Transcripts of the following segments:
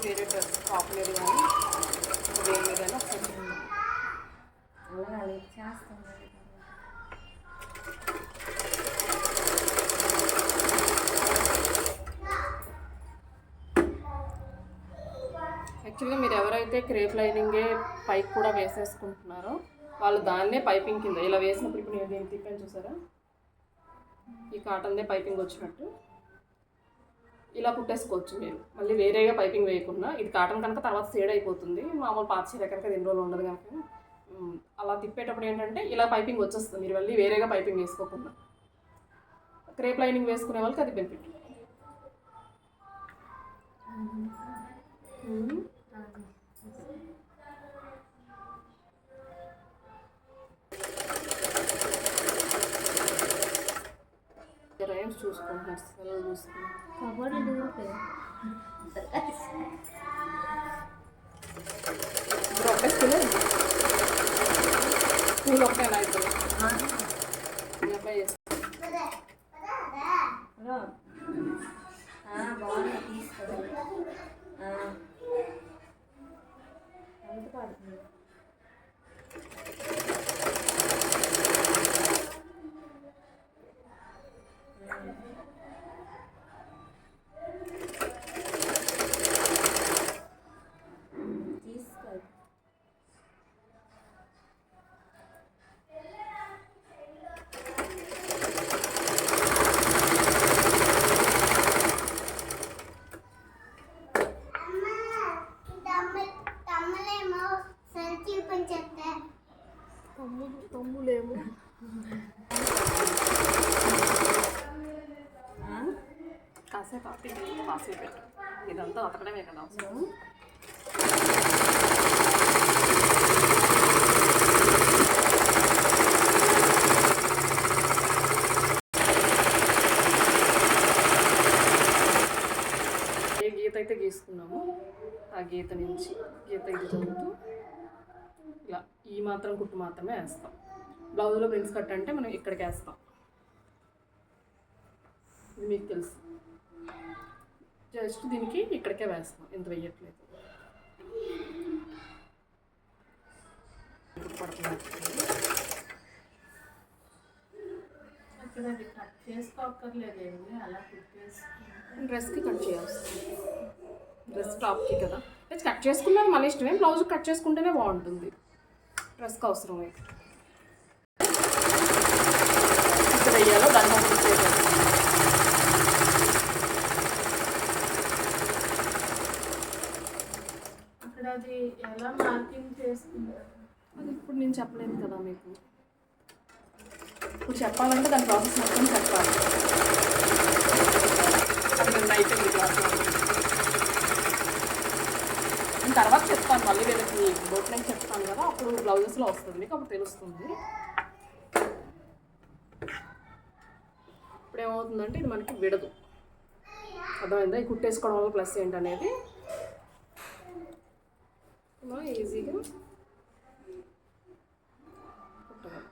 వేరే dress top మీద కానీ వేరే మీద ఒకసారి యాక్చువల్గా మీరు ఎవరైతే క్రేప్ లైనింగే పైకి కూడా వేసేసుకుంటున్నారో వాళ్ళు దాన్నే పైపింగ్ కింద ఇలా వేసినప్పుడు ఇప్పుడు నేను దీన్ని తిప్పాను చూసారా, ఈ కాటన్దే పైపింగ్ వచ్చినట్టు ఇలా కుట్టేసుకోవచ్చు. మీరు మళ్ళీ వేరేగా పైపింగ్ వేయకుండా, ఇది కాటన్ కనుక తర్వాత సేడ్ అయిపోతుంది, మామూలు పాత చీర కనుక 2 రోజులు ఉండదు కనుక అలా తిప్పేటప్పుడు ఏంటంటే ఇలా పైపింగ్ వచ్చేస్తుంది. మీరు మళ్ళీ వేరేగా పైపింగ్ వేసుకోకుండా క్రేప్ లైనింగ్ వేసుకునే వాళ్ళకి అది బెనిఫిట్. రైమ్స్ చూసుకుంటున్నారు, సెలవు చూసుకుంటున్నారు. స్కూల్ ఒకటేనా ఇప్పుడు మీ అబ్బాయి తమ్ములేమో కాసేపు ఆపి కాసేపు పెట్టు, ఇదంతా అతకడమే కదా అవసరం. ఏ గీత అయితే గీసుకున్నాము ఆ గీత నుంచి గీత ఇది చదువుతూ ఇలా ఈ మాత్రం కుట్టు మాత్రమే వేస్తాం. బ్లౌజ్లో ప్రిన్స్ కట్ అంటే మనం ఇక్కడికి వేస్తాం, ఇది మీకు తెలుసు. జస్ట్ దీనికి ఇక్కడికే వేస్తాం, ఇంత వేయట్లేదు. డ్రెస్కి కట్ చేయాల్సి, డ్రెస్ టాప్కి కదా కట్ చేసుకున్నది మన ఇష్టమే, బ్లౌజ్ కట్ చేసుకుంటేనే బాగుంటుంది. డ్రెస్కి అవసరం ఇక్కడ వేయాలో దాన్ని అక్కడ అది ఎలా మార్కింగ్ చేసుకుంటారు అది ఇప్పుడు నేను చెప్పలేను కదా మీకు. ఇప్పుడు చెప్పాలంటే దాని ప్రాసెస్ మొత్తం చెప్పాలి. అది నేను అయిపోయింది క్లాస్ నేను తర్వాత చెప్తాను, మళ్ళీ వీళ్ళకి బోట్ నేను చెప్తాను కదా, అప్పుడు బ్లౌజెస్లో వస్తుంది మీకు, అప్పుడు తెలుస్తుంది. ఇప్పుడు ఏమవుతుందంటే ఇది మనకి విడదు, అర్థమైందా? ఈ కుట్టేసుకోవడం వల్ల ప్లస్ ఏంటనేది ఈజీగా కుట్టగలం.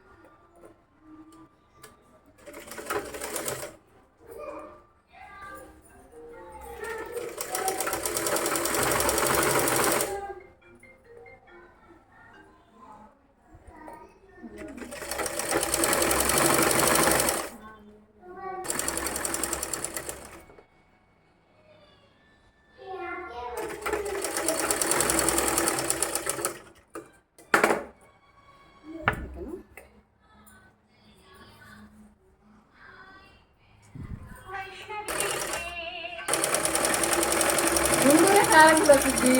ముందుగా క్యారెక్టర్ వచ్చింది.